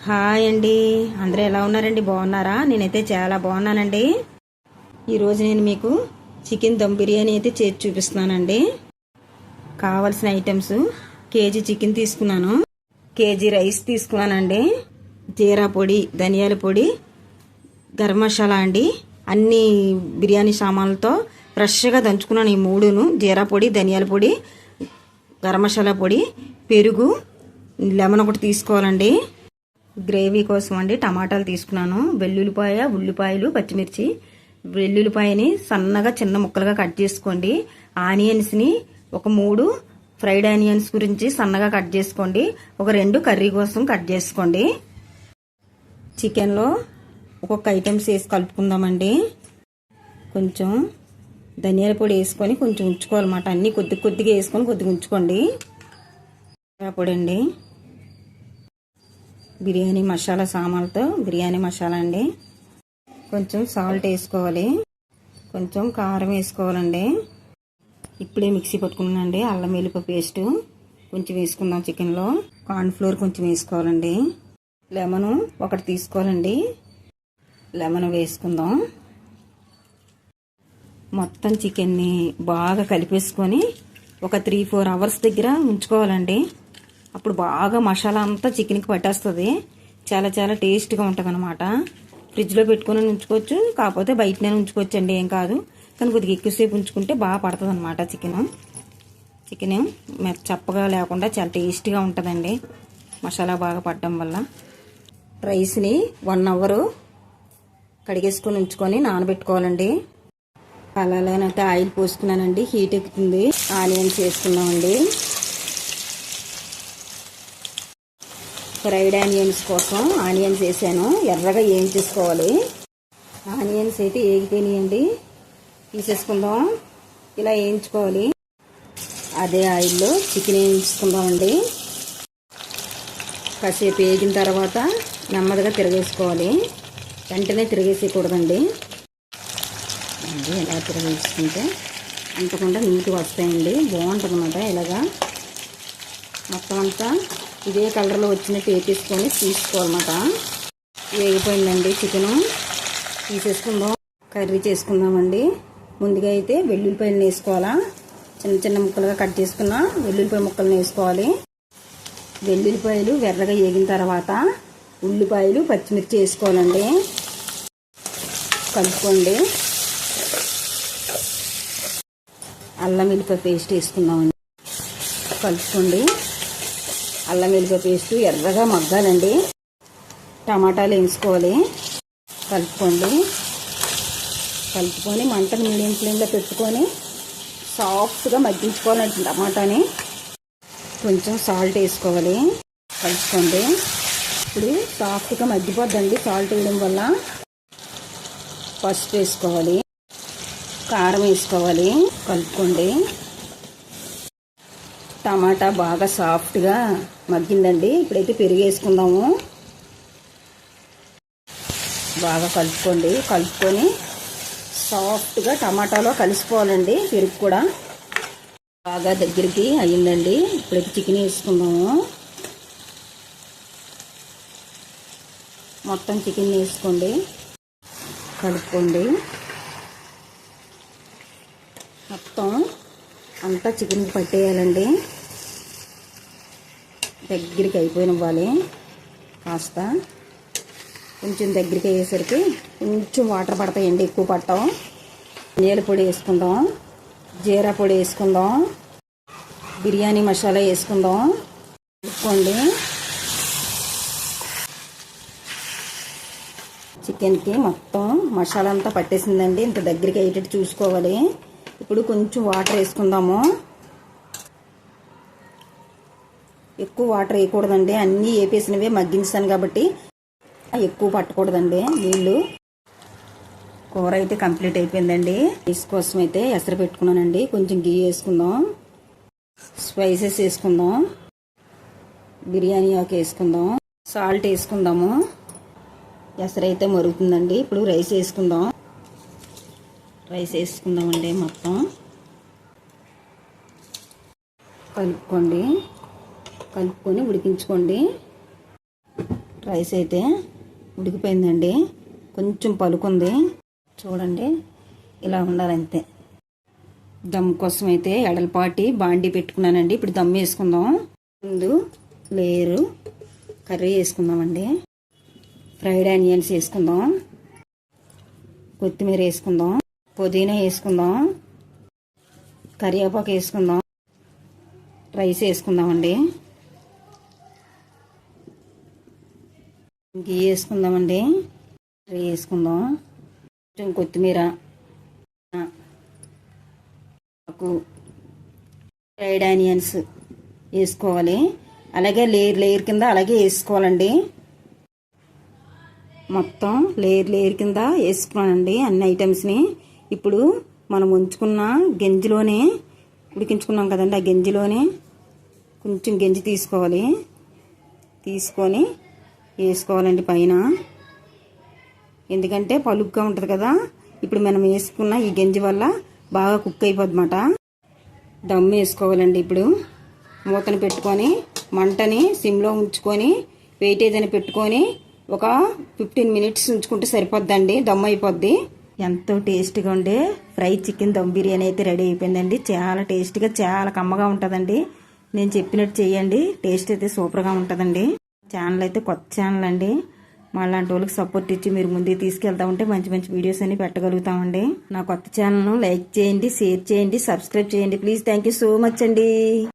Hi అండి, అందరూ ఎలా ఉన్నారండి? బాగున్నారా? నేనైతే చాలా బాగున్నానండి. ఈరోజు నేను మీకు చికెన్ దమ్ బిర్యానీ అయితే చేసి చూపిస్తున్నానండి. కావాల్సిన ఐటమ్స్: కేజీ చికెన్ తీసుకున్నాను, కేజీ రైస్ తీసుకున్నానండి, జీరా పొడి, ధనియాల పొడి, గరం మసాలా అండి. అన్ని బిర్యానీ సామాన్లతో ఫ్రెష్గా దంచుకున్నాను ఈ మూడును: జీరా పొడి, ధనియాల పొడి, గరం మసాలా పొడి, పెరుగు, లెమన్ ఒకటి తీసుకోవాలండి. గ్రేవీ కోసం అండి టమాటాలు తీసుకున్నాను, వెల్లుల్లిపాయ, ఉల్లిపాయలు, పచ్చిమిర్చి. వెల్లుల్లిపాయని సన్నగా చిన్న ముక్కలుగా కట్ చేసుకోండి. ఆనియన్స్ని ఒక 3 ఫ్రైడ్ ఆనియన్స్ గురించి సన్నగా కట్ చేసుకోండి. ఒక 2 కర్రీ కోసం కట్ చేసుకోండి. చికెన్లో ఒక్కొక్క ఐటమ్స్ వేసి కలుపుకుందామండి. కొంచెం ధనియాల పొడి వేసుకొని కొంచెం ఉంచుకోవాలన్నమాట. అన్నీ కొద్దిగా వేసుకొని కొద్దిగా ఉంచుకోండి. పొడి అండి, బిర్యానీ మసాలా సామాన్లతో బిర్యానీ మసాలా అండి. కొంచెం సాల్ట్ వేసుకోవాలి, కొంచెం కారం వేసుకోవాలండి. ఇప్పుడే మిక్సీ పట్టుకున్నానండి. అల్లం వెల్లుల్లి పేస్ట్ కొంచెం వేసుకుందాం. చికెన్లో కార్న్ఫ్లోర్ కొంచెం వేసుకోవాలండి. లెమన్ ఒకటి తీసుకోవాలండి, లెమన్ వేసుకుందాం. మొత్తం చికెన్ని బాగా కలిపేసుకొని ఒక 3-4 అవర్స్ దగ్గర ఉంచుకోవాలండి. అప్పుడు బాగా మసాలా అంతా చికెన్కి పట్టేస్తుంది. చాలా చాలా టేస్ట్గా ఉంటుంది అనమాట. ఫ్రిడ్జ్లో పెట్టుకుని ఉంచుకోవచ్చు, కాకపోతే బయటనే ఉంచుకోవచ్చు అండి, ఏం కాదు. కానీ కొద్దిగా ఎక్కువసేపు ఉంచుకుంటే బాగా పడుతుంది అనమాట. చికెన్ చప్పగా లేకుండా చాలా టేస్ట్గా ఉంటుందండి మసాలా బాగా పడడం వల్ల. రైస్ని 1 అవర్ కడిగేసుకొని ఉంచుకొని నానబెట్టుకోవాలండి. అలానైతే ఆయిల్ పోసుకున్నానండి, హీట్ ఎక్కుతుంది. ఆనియన్స్ వేసుకున్నామండి. ఫ్రైడ్ ఆనియన్స్ కోసం ఆనియన్స్ వేసాను, ఎర్రగా వేయించేసుకోవాలి. ఆనియన్స్ అయితే వేగిపోయినాయండి, తీసేసుకుందాం. ఇలా వేయించుకోవాలి. అదే ఆయిల్లో చికెన్ వేయించుకుందామండి. కాసేపు వేగిన తర్వాత నెమ్మదిగా తిరగేసుకోవాలి, వెంటనే తిరగేసేయకూడదండి. ఇలా తిరగేసుకుంటే అంతకుండా నీట్గా వస్తాయండి, బాగుంటుంది అన్నమాట. ఇలాగా మొత్తం అంతా ఇదే కలర్లో వచ్చినట్టు వేపేసుకొని తీసుకోవాలన్నమాట. వేగిపోయిందండి చికెను, తీసేసుకుందాం. కర్రీ చేసుకుందామండి. ముందుగా అయితే వెల్లుల్లిపాయలు వేసుకోవాలా. చిన్న చిన్న ముక్కలుగా కట్ చేసుకున్న వెల్లుల్లిపాయ ముక్కలను వేసుకోవాలి. వెల్లుల్లిపాయలు ఎర్రగా వేగిన తర్వాత ఉల్లిపాయలు, పచ్చిమిర్చి వేసుకోవాలండి. కలుపుకోండి. అల్లం వెల్లిపాయ పేస్ట్ వేసుకుందామండి. కలుపుకోండి. అల్లం వెల్లిపాయ పేస్ట్ ఎర్రగా మగ్గాలండి. టమాటాలు వేసుకోవాలి. కలుపుకొని మంటను మీడియం ఫ్లేమ్లో పెట్టుకొని సాఫ్ట్గా మగ్గించుకోవాలండి టమాటాని. కొంచెం సాల్ట్ వేసుకోవాలి. కలుపుకోండి. ఇప్పుడు సాఫ్ట్గా మగ్గిపోద్దండి సాల్ట్ వేయడం వల్ల. పసుపు వేసుకోవాలి, కారం వేసుకోవాలి. కలుపుకోండి. టమాటా బాగా సాఫ్ట్గా మగ్గిందండి. ఇప్పుడైతే పెరుగు వేసుకుందాము. బాగా కలుపుకొని సాఫ్ట్గా టమాటాలో కలిసిపోవాలండి. పెరుగు కూడా బాగా దగ్గరికి అయ్యిందండి. ఇప్పుడైతే చికెన్ వేసుకుందాము. మొత్తం చికెన్ వేసుకోండి, కలుపుకోండి. మొత్తం అంతా చికెన్కి పట్టేయాలండి. దగ్గరికి అయిపోయినవ్వాలి. కాస్త కొంచెం దగ్గరికి అయ్యేసరికి కొంచెం వాటర్ పడతాయండి, ఎక్కువ పడతాం. ధనియాల పొడి వేసుకుందాం, జీరా పొడి వేసుకుందాం, బిర్యానీ మసాలా వేసుకుందాం. కలుపుకోండి. చికెన్కి మొత్తం మసాలా అంతా పట్టేసిందండి. ఇంత దగ్గరికి అయ్యేటట్టు చూసుకోవాలి. ఇప్పుడు కొంచెం వాటర్ వేసుకుందాము. ఎక్కువ వాటర్ వేయకూడదండి, అన్నీ వేపేసినవే మగ్గించాను కాబట్టి ఎక్కువ పట్టకూడదండి నీళ్ళు. కూర అయితే కంప్లీట్ అయిపోయిందండి. రైస్ కోసం అయితే ఎసరు పెట్టుకున్నానండి. కొంచెం గీ వేసుకుందాం, స్పైసెస్ వేసుకుందాం, బిర్యానీ ఆకు వేసుకుందాం, సాల్ట్ వేసుకుందాము. ఎసరు అయితే మరుగుతుందండి. ఇప్పుడు రైస్ వేసుకుందామండి. మొత్తం కలుపుకొని ఉడికించుకోండి. రైస్ అయితే ఉడికిపోయిందండి. కొంచెం పలుకుంది చూడండి, ఇలా ఉండాలంతే. దమ్ కోసం అయితే ఎడలపాటి బాండీ పెట్టుకున్నానండి. ఇప్పుడు దమ్ వేసుకుందాం. ముందు లేయరు కర్రీ వేసుకుందామండి. ఫ్రైడ్ ఆనియన్స్ వేసుకుందాం, కొత్తిమీర వేసుకుందాం, పుదీనా వేసుకుందాం, కరివేపాకు వేసుకుందాం, రైస్ వేసుకుందామండి. గీ వేసుకుందామండి. కర్రీ వేసుకుందాం, కొంచెం కొత్తిమీర, ఫ్రైడ్ ఆనియన్స్ వేసుకోవాలి. అలాగే లేయర్ కింద అలాగే వేసుకోవాలండి. మొత్తం లేయర్ కింద వేసుకున్నానండి అన్ని ఐటమ్స్ని. ఇప్పుడు మనం ఉంచుకున్న గంజిలోనే ఉడికించుకున్నాం కదండి, ఆ గంజిలోనే కొంచెం గంజి తీసుకొని వేసుకోవాలండి పైన. ఎందుకంటే పలుగ్గా ఉంటుంది కదా. ఇప్పుడు మనం వేసుకున్న ఈ గంజి వల్ల బాగా కుక్ అయిపోద్దన్నమాట. దమ్ వేసుకోవాలండి. ఇప్పుడు మూతను పెట్టుకొని మంటని సిమ్లో ఉంచుకొని వెయిటేజ్ అని పెట్టుకొని ఒక 15 మినిట్స్ ఉంచుకుంటే సరిపోద్దండి, దమ్ అయిపోద్ది. ఎంతో టేస్టీగా ఉండే ఫ్రై చికెన్ దమ్ బిర్యానీ అయితే రెడీ అయిపోయిందండి. చాలా టేస్టీగా, చాలా కమ్మగా ఉంటుందండి. నేను చెప్పినట్టు చేయండి, టేస్ట్ అయితే సూపర్గా ఉంటుందండి. ఛానల్ అయితే కొత్త ఛానల్ అండి. మాలాంటి వాళ్ళకి సపోర్ట్ ఇచ్చి మీరు ముందుకు తీసుకెళ్తా ఉంటే మంచి మంచి వీడియోస్ అన్ని పెట్టగలుగుతామండి. నా కొత్త ఛానల్ను లైక్ చేయండి, షేర్ చేయండి, సబ్స్క్రైబ్ చేయండి please. Thank you so much అండి.